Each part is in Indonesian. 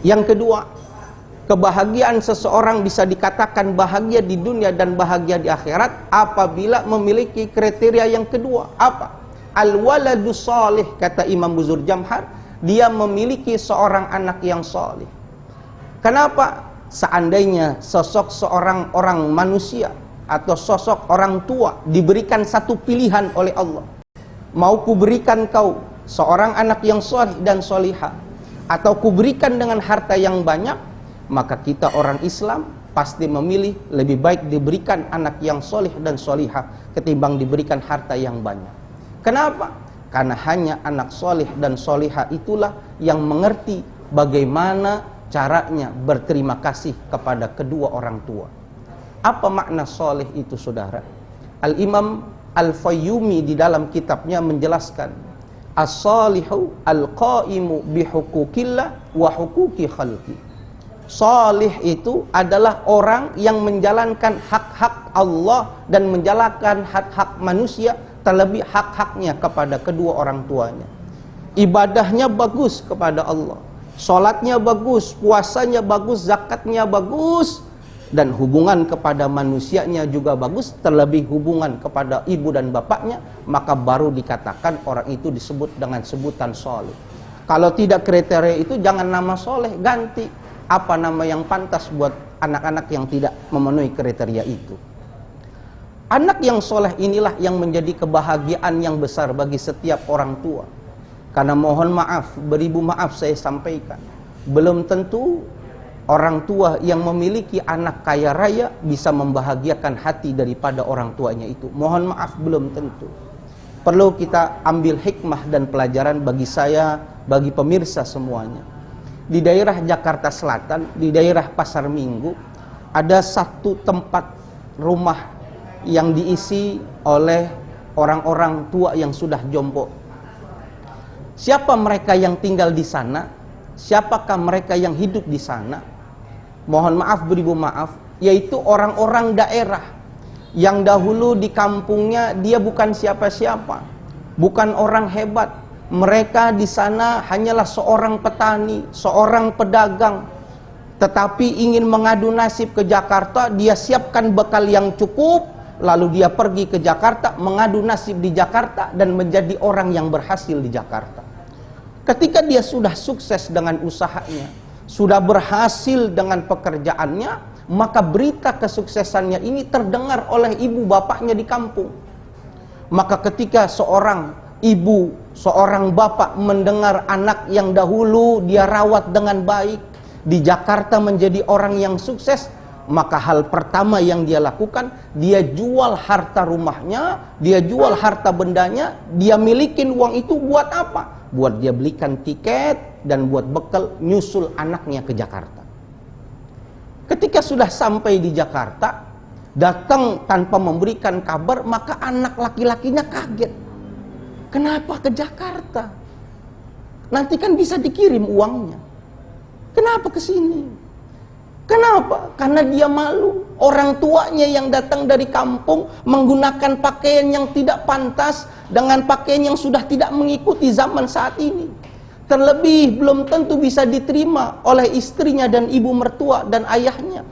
Yang kedua, kebahagiaan seseorang bisa dikatakan bahagia di dunia dan bahagia di akhirat apabila memiliki kriteria yang kedua. Apa? Al-waladu salih, kata Imam Buzur Jamhar, dia memiliki seorang anak yang salih. Kenapa? Seandainya sosok seorang orang manusia atau sosok orang tua diberikan satu pilihan oleh Allah, mau kuberikan kau seorang anak yang salih dan solihah, atau kuberikan dengan harta yang banyak, maka kita orang Islam pasti memilih lebih baik diberikan anak yang solih dan solihah ketimbang diberikan harta yang banyak. Kenapa? Karena hanya anak solih dan solihah itulah yang mengerti bagaimana caranya berterima kasih kepada kedua orang tua. Apa makna solih itu, saudara? Al-Imam Al-Fayyumi di dalam kitabnya menjelaskan, as-salihu al-qaimu bihukukillah wa hukuki khalqi. Salih itu adalah orang yang menjalankan hak-hak Allah dan menjalankan hak-hak manusia, terlebih hak-haknya kepada kedua orang tuanya. Ibadahnya bagus kepada Allah, salatnya bagus, puasanya bagus, zakatnya bagus, dan hubungan kepada manusianya juga bagus, terlebih hubungan kepada ibu dan bapaknya, maka baru dikatakan orang itu disebut dengan sebutan soleh. Kalau tidak kriteria itu, jangan nama soleh, ganti apa nama yang pantas buat anak-anak yang tidak memenuhi kriteria itu. Anak yang soleh inilah yang menjadi kebahagiaan yang besar bagi setiap orang tua. Karena mohon maaf, beribu maaf saya sampaikan, belum tentu orang tua yang memiliki anak kaya raya bisa membahagiakan hati daripada orang tuanya itu. Mohon maaf, belum tentu. Perlu kita ambil hikmah dan pelajaran bagi saya, bagi pemirsa semuanya. Di daerah Jakarta Selatan, di daerah Pasar Minggu, ada satu tempat rumah yang diisi oleh orang-orang tua yang sudah jompo. Siapa mereka yang tinggal di sana? Siapakah mereka yang hidup di sana? Mohon maaf, beribu maaf, yaitu orang-orang daerah yang dahulu di kampungnya dia bukan siapa-siapa, bukan orang hebat. Mereka di sana hanyalah seorang petani, seorang pedagang, tetapi ingin mengadu nasib ke Jakarta. Dia siapkan bekal yang cukup, lalu dia pergi ke Jakarta, mengadu nasib di Jakarta dan menjadi orang yang berhasil di Jakarta. Ketika dia sudah sukses dengan usahanya, sudah berhasil dengan pekerjaannya, maka berita kesuksesannya ini terdengar oleh ibu bapaknya di kampung. Maka ketika seorang ibu, seorang bapak mendengar anak yang dahulu dia rawat dengan baik di Jakarta menjadi orang yang sukses, maka hal pertama yang dia lakukan, dia jual harta rumahnya, dia jual harta bendanya, dia milikin uang itu buat apa? Buat dia belikan tiket dan buat bekal nyusul anaknya ke Jakarta. Ketika sudah sampai di Jakarta, datang tanpa memberikan kabar, maka anak laki-lakinya kaget. Kenapa ke Jakarta? Nanti kan bisa dikirim uangnya. Kenapa ke sini? Kenapa? Karena dia malu. Orang tuanya yang datang dari kampung menggunakan pakaian yang tidak pantas dengan pakaian yang sudah tidak mengikuti zaman saat ini. Terlebih belum tentu bisa diterima oleh istrinya dan ibu mertua dan ayahnya.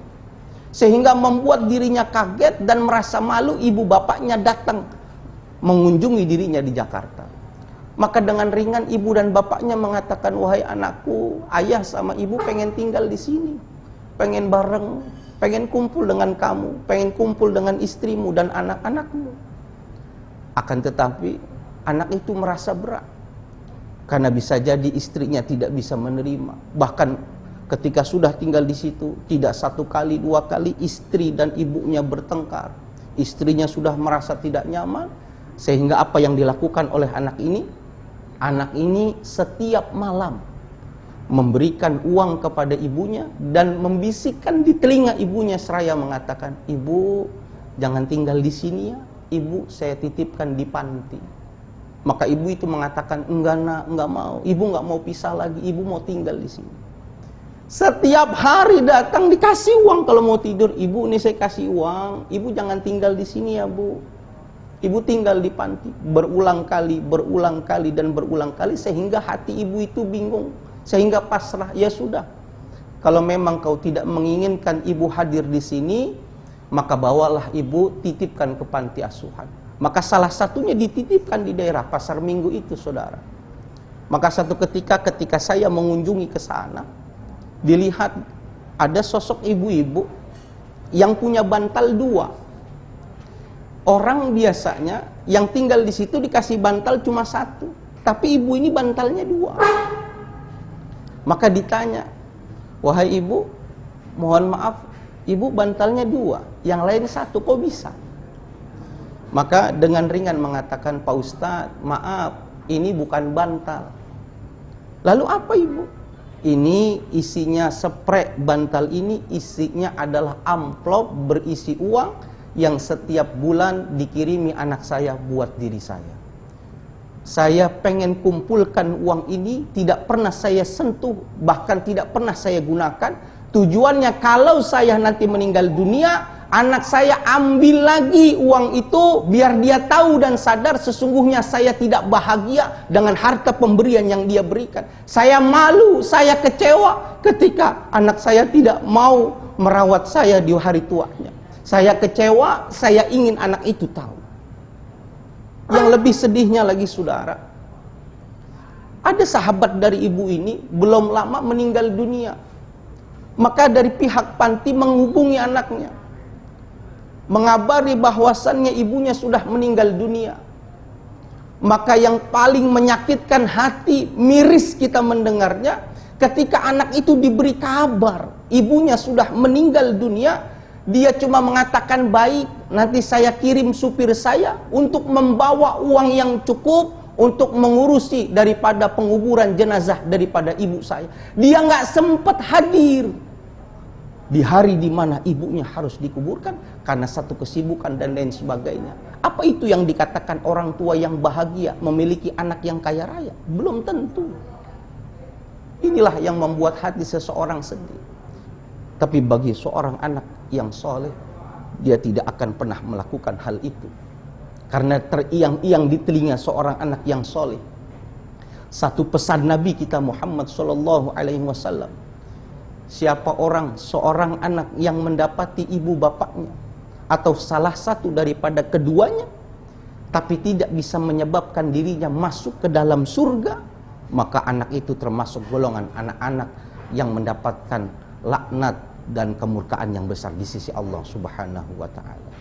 Sehingga membuat dirinya kaget dan merasa malu. Ibu bapaknya datang mengunjungi dirinya di Jakarta. Maka dengan ringan ibu dan bapaknya mengatakan, wahai anakku, ayah sama ibu pengen tinggal di sini, pengen bareng, pengen kumpul dengan kamu, pengen kumpul dengan istrimu dan anak-anakmu. Akan tetapi anak itu merasa berat, karena bisa jadi istrinya tidak bisa menerima. Bahkan ketika sudah tinggal di situ, tidak satu kali, dua kali istri dan ibunya bertengkar. Istrinya sudah merasa tidak nyaman, sehingga apa yang dilakukan oleh anak ini? Anak ini setiap malam memberikan uang kepada ibunya dan membisikkan di telinga ibunya seraya mengatakan, ibu jangan tinggal di sini ya, ibu saya titipkan di panti. Maka ibu itu mengatakan, enggak nak, enggak mau, ibu enggak mau pisah lagi, ibu mau tinggal di sini. Setiap hari datang dikasih uang kalau mau tidur, ibu ini saya kasih uang, ibu jangan tinggal di sini ya bu. Ibu tinggal di panti. Berulang kali dan berulang kali, sehingga hati ibu itu bingung, sehingga pasrah. Ya sudah, kalau memang kau tidak menginginkan ibu hadir di sini, maka bawalah ibu, titipkan ke panti asuhan. Maka salah satunya dititipkan di daerah Pasar Minggu itu, saudara. Maka satu ketika saya mengunjungi ke sana, dilihat ada sosok ibu-ibu yang punya bantal 2. Orang biasanya yang tinggal di situ dikasih bantal cuma 1, tapi ibu ini bantalnya 2. Maka ditanya, wahai ibu, mohon maaf, ibu bantalnya 2, yang lain 1, kok bisa? Maka dengan ringan mengatakan, Pak Ustadz, maaf, ini bukan bantal. Lalu apa ibu? Ini isinya sprek, bantal ini isinya adalah amplop berisi uang yang setiap bulan dikirimi anak saya buat diri saya. Saya pengen kumpulkan uang ini, tidak pernah saya sentuh, bahkan tidak pernah saya gunakan. Tujuannya kalau saya nanti meninggal dunia, anak saya ambil lagi uang itu, biar dia tahu dan sadar sesungguhnya saya tidak bahagia dengan harta pemberian yang dia berikan. Saya malu, saya kecewa ketika anak saya tidak mau merawat saya di hari tuanya. Saya kecewa, saya ingin anak itu tahu. Yang lebih sedihnya lagi, saudara, ada sahabat dari ibu ini belum lama meninggal dunia. Maka dari pihak panti menghubungi anaknya, mengabari bahwasannya ibunya sudah meninggal dunia. Maka yang paling menyakitkan hati, miris kita mendengarnya, ketika anak itu diberi kabar ibunya sudah meninggal dunia, dia cuma mengatakan, baik, nanti saya kirim supir saya untuk membawa uang yang cukup untuk mengurusi daripada penguburan jenazah daripada ibu saya. Dia nggak sempat hadir di hari di mana ibunya harus dikuburkan karena satu kesibukan dan lain sebagainya. Apa itu yang dikatakan orang tua yang bahagia memiliki anak yang kaya raya? Belum tentu. Inilah yang membuat hati seseorang sedih. Tapi bagi seorang anak yang soleh, dia tidak akan pernah melakukan hal itu. Karena teriang-iang di telinga seorang anak yang soleh satu pesan Nabi kita Muhammad SAW. Siapa seorang anak yang mendapati ibu bapaknya atau salah satu daripada keduanya, tapi tidak bisa menyebabkan dirinya masuk ke dalam surga, maka anak itu termasuk golongan anak-anak yang mendapatkan laknat dan kemurkaan yang besar di sisi Allah Subhanahu wa ta'ala.